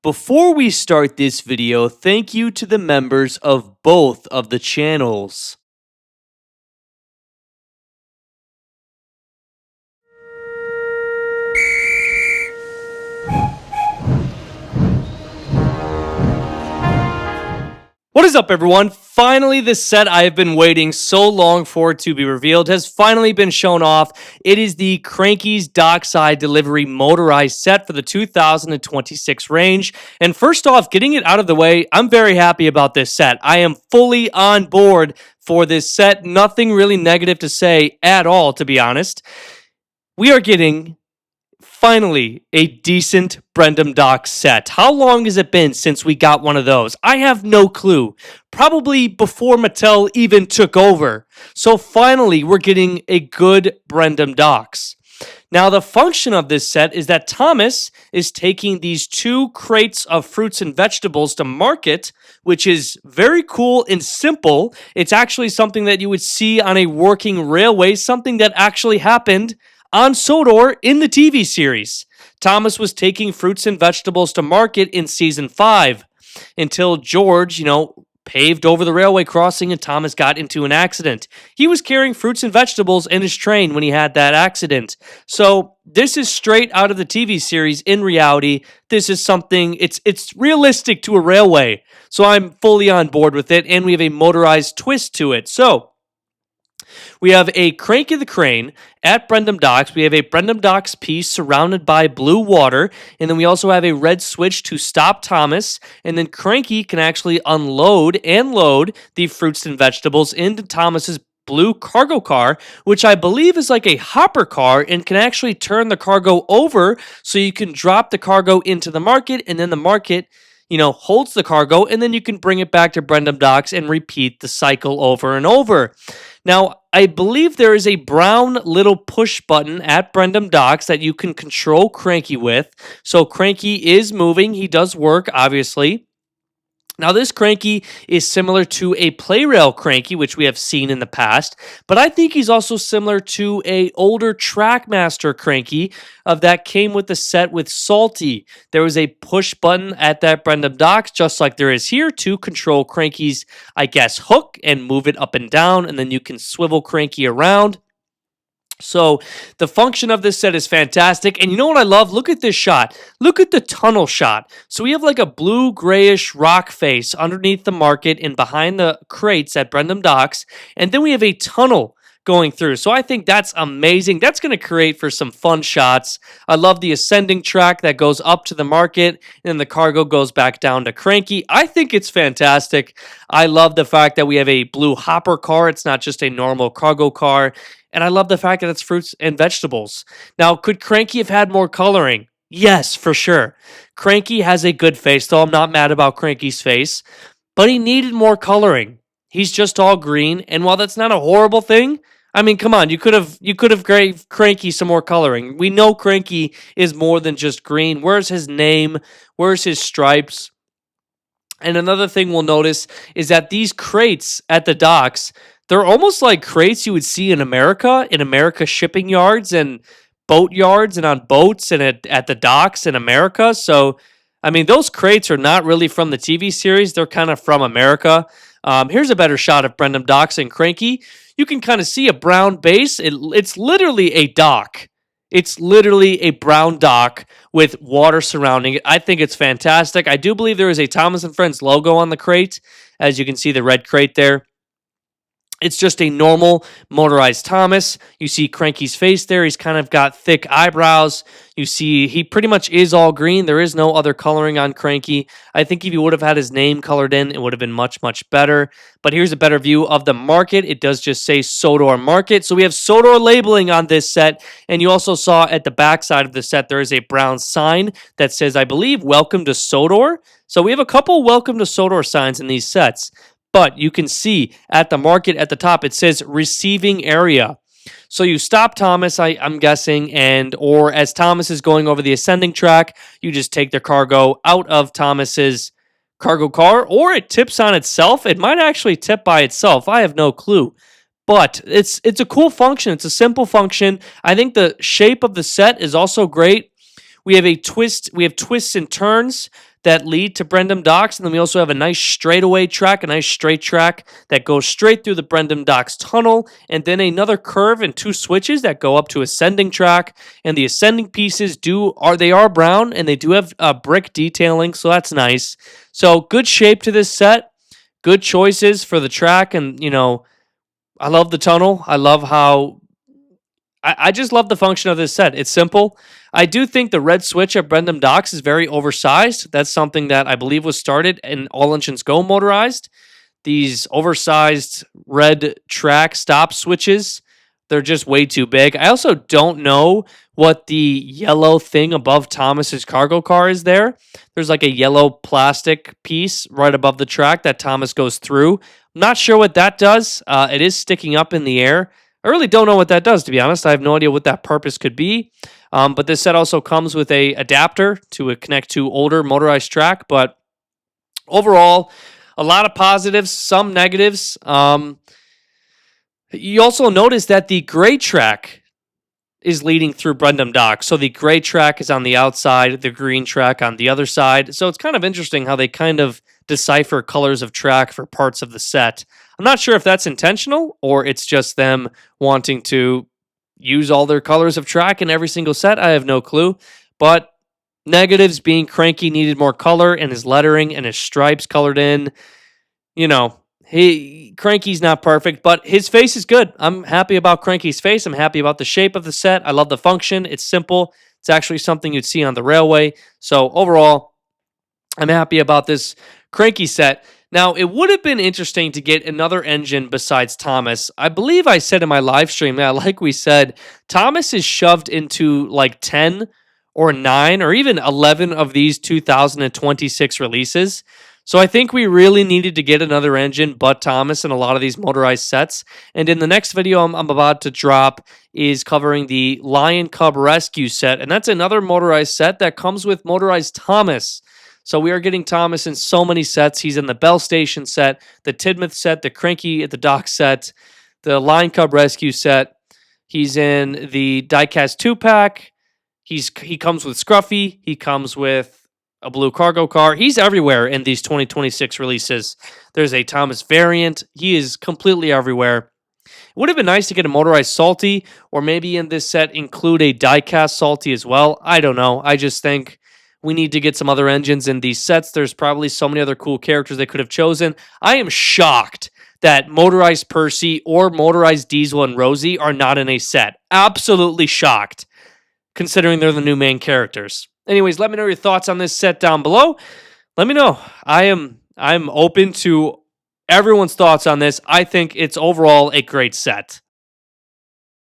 Before we start this video, thank you to the members of both of the channels. What is up, everyone? Finally, the set I have been waiting so long for to be revealed has finally been shown off. It is the Cranky's Dockside Delivery Motorized set for the 2026 range. And first off, getting it out of the way, I'm very happy about this set. I am fully on board for this set. Nothing really negative to say at all, to be honest. We are getting finally a decent Brendam Dock set. How long has it been since we got one of those? I have no clue. Probably before Mattel even took over. So finally, we're getting a good Brendam Docks. Now, the function of this set is that Thomas is taking these 2 crates of fruits and vegetables to market, which is very cool and simple. It's actually something that you would see on a working railway, something that actually happened on Sodor in the TV series. Thomas was taking fruits and vegetables to market in season 5 until George, paved over the railway crossing and Thomas got into an accident. He was carrying fruits and vegetables in his train when he had that accident. So this is straight out of the TV series. In reality, this is something, it's realistic to a railway. So I'm fully on board with it, and we have a motorized twist to it. So we have a Cranky the Crane at Brendam Docks. We have a Brendam Docks piece surrounded by blue water. And then we also have a red switch to stop Thomas. And then Cranky can actually unload and load the fruits and vegetables into Thomas's blue cargo car, which I believe is like a hopper car and can actually turn the cargo over so you can drop the cargo into the market, and then the market holds the cargo, and then you can bring it back to Brendam Docks and repeat the cycle over and over. Now, I believe there is a brown little push button at Brendam Docks that you can control Cranky with. So Cranky is moving. He does work, obviously. Now, this Cranky is similar to a Playrail Cranky, which we have seen in the past, but I think he's also similar to a older Trackmaster Cranky that came with the set with Salty. There was a push button at that Brendam Docks, just like there is here, to control Cranky's, hook and move it up and down, and then you can swivel Cranky around. So the function of this set is fantastic. And you know what I love? Look at this shot. Look at the tunnel shot. So we have like a blue grayish rock face underneath the market and behind the crates at Brendam Docks. And then we have a tunnel going through. So I think that's amazing. That's going to create for some fun shots. I love the ascending track that goes up to the market and then the cargo goes back down to Cranky. I think it's fantastic. I love the fact that we have a blue hopper car. It's not just a normal cargo car. And I love the fact that it's fruits and vegetables. Now, could Cranky have had more coloring? Yes, for sure. Cranky has a good face, though I'm not mad about Cranky's face. But he needed more coloring. He's just all green. And while that's not a horrible thing, I mean, come on, you could have gave Cranky some more coloring. We know Cranky is more than just green. Where's his name? Where's his stripes? And another thing we'll notice is that these crates at the docks, they're almost like crates you would see in America shipping yards and boat yards and on boats and at the docks in America. So, I mean, those crates are not really from the TV series. They're kind of from America. Here's a better shot of Brendam Docks and Cranky. You can kind of see a brown base. It's literally a dock. It's literally a brown dock with water surrounding it. I think it's fantastic. I do believe there is a Thomas & Friends logo on the crate. As you can see, the red crate there. It's just a normal motorized Thomas. You see Cranky's face there. He's kind of got thick eyebrows. You see he pretty much is all green. There is no other coloring on Cranky. I think if he would have had his name colored in, it would have been much, much better. But here's a better view of the market. It does just say Sodor Market. So we have Sodor labeling on this set. And you also saw at the back side of the set, there is a brown sign that says, I believe, Welcome to Sodor. So we have a couple Welcome to Sodor signs in these sets. But you can see at the market at the top, it says receiving area. So you stop Thomas, I'm guessing, or as Thomas is going over the ascending track, you just take the cargo out of Thomas's cargo car, or it tips on itself. It might actually tip by itself. I have no clue. But it's a cool function. It's a simple function. I think the shape of the set is also great. We have twists and turns that lead to Brendam Docks, and then we also have a nice straightaway track, a nice straight track that goes straight through the Brendam Docks tunnel, and then another curve and two switches that go up to ascending track. And the ascending pieces are brown, and they do have brick detailing, so that's nice. So good shape to this set, good choices for the track, and I love the tunnel. I love how I just love the function of this set. It's simple. I do think the red switch at Brendam Docks is very oversized. That's something that I believe was started in All Engines Go Motorized. These oversized red track stop switches, they're just way too big. I also don't know what the yellow thing above Thomas's cargo car is there. There's like a yellow plastic piece right above the track that Thomas goes through. I'm not sure what that does. It is sticking up in the air. I really don't know what that does, to be honest. I have no idea what that purpose could be. But this set also comes with a adapter to connect to older motorized track. But overall, a lot of positives, some negatives. You also notice that the gray track is leading through Brendam Dock. So the gray track is on the outside, the green track on the other side. So it's kind of interesting how they kind of decipher colors of track for parts of the set. I'm not sure if that's intentional or it's just them wanting to use all their colors of track in every single set. I have no clue. But negatives being Cranky needed more color and his lettering and his stripes colored in. Cranky's not perfect, but his face is good. I'm happy about Cranky's face. I'm happy about the shape of the set. I love the function. It's simple. It's actually something you'd see on the railway. So overall, I'm happy about this Cranky set. Now, it would have been interesting to get another engine besides Thomas. I believe I said in my live stream that, like we said, Thomas is shoved into like 10 or 9 or even 11 of these 2026 releases. So I think we really needed to get another engine but Thomas in a lot of these motorized sets. And in the next video I'm about to drop is covering the Lion Cub Rescue set. And that's another motorized set that comes with Motorized Thomas. So we are getting Thomas in so many sets. He's in the Bell Station set, the Tidmouth set, the Cranky at the Dock set, the Lion Cub Rescue set. He's in the Diecast 2-pack. He comes with Scruffy. He comes with a blue cargo car. He's everywhere in these 2026 releases. There's a Thomas variant. He is completely everywhere. It would have been nice to get a motorized Salty, or maybe in this set include a diecast Salty as well. I don't know. I just think we need to get some other engines in these sets. There's probably so many other cool characters they could have chosen. I am shocked that Motorized Percy or Motorized Diesel and Rosie are not in a set. Absolutely shocked, considering they're the new main characters. Anyways, let me know your thoughts on this set down below. Let me know. I'm open to everyone's thoughts on this. I think it's overall a great set.